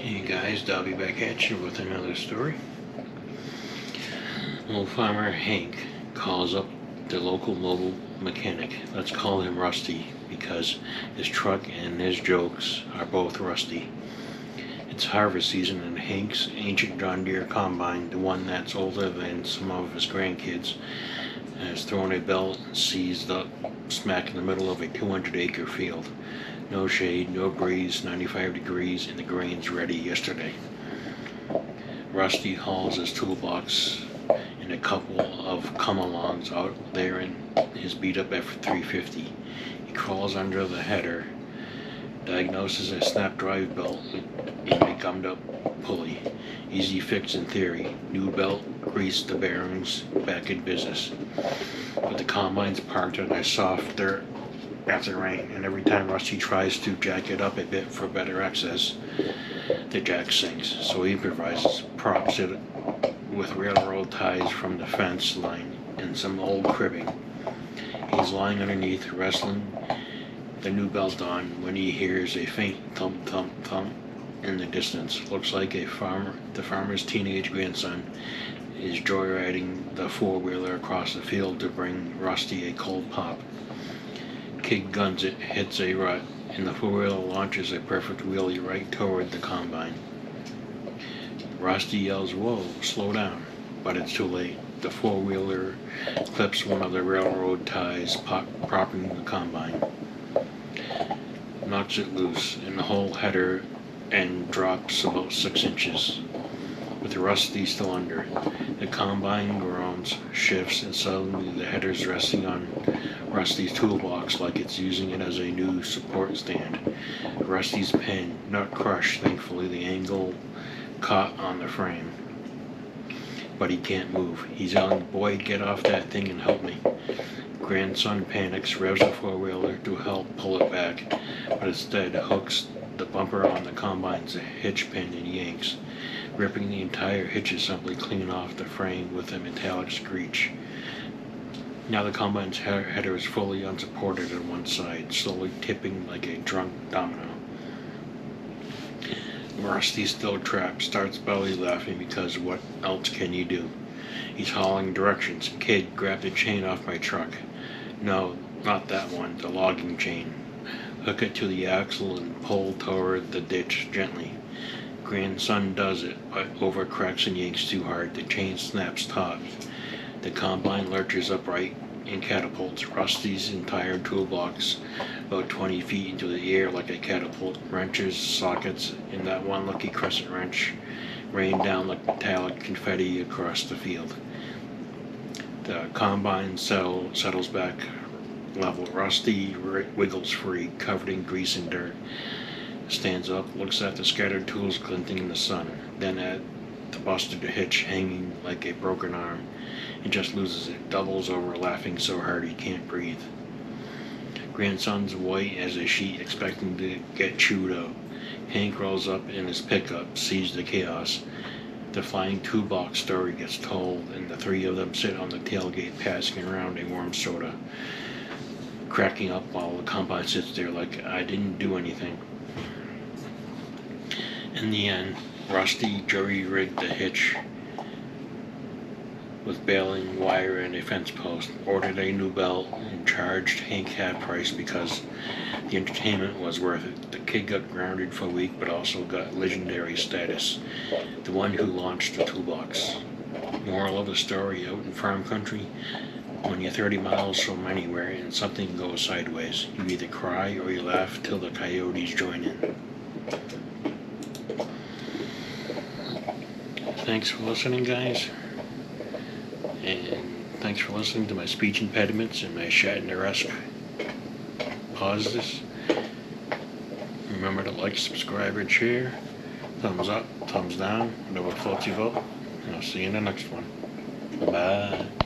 Hey guys, Dobby back at you with another story. Old farmer Hank calls up the local mobile mechanic. Let's call him Rusty because his truck and his jokes are both rusty. It's harvest season and Hank's ancient John Deere combine, the one that's older than some of his grandkids, has thrown a belt and seized up smack in the middle of a 200-acre field. No shade, no breeze, 95 degrees, and the grain's ready yesterday. Rusty hauls his toolbox and a couple of come-alongs out there in his beat-up F350. He crawls under the header, diagnoses a snap drive belt with a gummed-up pulley. Easy fix in theory. New belt, grease the bearings, back in business. But the combine's parked on a soft dirt after rain, and every time Rusty tries to jack it up a bit for better access, the jack sinks. So he improvises, props it with railroad ties from the fence line and some old cribbing. He's lying underneath, wrestling the new belt on, when he hears a faint thump thump thump in the distance. Looks like the farmer's teenage grandson is joyriding the four-wheeler across the field to bring Rusty a cold pop. Kid guns it, hits a rut, and the four-wheeler launches a perfect wheelie right toward the combine. Rusty yells, "Whoa, slow down," but it's too late. The four-wheeler clips one of the railroad ties propping the combine, knocks it loose, and the whole header end drops about 6 inches. With Rusty still under, the combine groans, shifts, and suddenly the header's resting on Rusty's toolbox like it's using it as a new support stand. Rusty's pen, not crushed, thankfully. The angle caught on the frame. But he can't move. He's yelling, "Boy, get off that thing and help me." Grandson panics, revs the four-wheeler to help pull it back, but instead hooks the bumper on the combine's hitch pin and yanks, ripping the entire hitch assembly clean off the frame with a metallic screech. Now the combine's header is fully unsupported on one side, slowly tipping like a drunk domino. Rusty's still trapped, starts belly laughing because what else can you do? He's hauling directions. "Kid, grab the chain off my truck." "No, not that one, the logging chain." "Hook it to the axle and pull toward the ditch gently." Grandson does it, but over cracks and yanks too hard. The chain snaps taut. The combine lurches upright and catapults Rusty's entire toolbox about 20 feet into the air like a catapult. Wrenches, sockets, and that one lucky crescent wrench rain down like metallic confetti across the field. The combine settles back level. Rusty wiggles free, covered in grease and dirt. Stands up, looks at the scattered tools glinting in the sun, then at the busted hitch hanging like a broken arm, and just loses it, doubles over, laughing so hard he can't breathe. Grandson's white as a sheet, expecting to get chewed up. Hank rolls up in his pickup, sees the chaos. The flying toolbox story gets told, and the three of them sit on the tailgate passing around a warm soda, cracking up while the combine sits there like, "I didn't do anything." In the end, Rusty jury-rigged the hitch with baling wire and a fence post, ordered a new belt, and charged Hank half price because the entertainment was worth it. The kid got grounded for a week, but also got legendary status, the one who launched the toolbox. Moral of the story: out in farm country, when you're 30 miles from anywhere and something goes sideways, you either cry or you laugh till the coyotes join in. Thanks for listening, guys. And thanks for listening to my speech impediments and my Shatner-esque pauses. Remember to like, subscribe, and share. Thumbs up, thumbs down, whatever floats your boat. And I'll see you in the next one. Bye.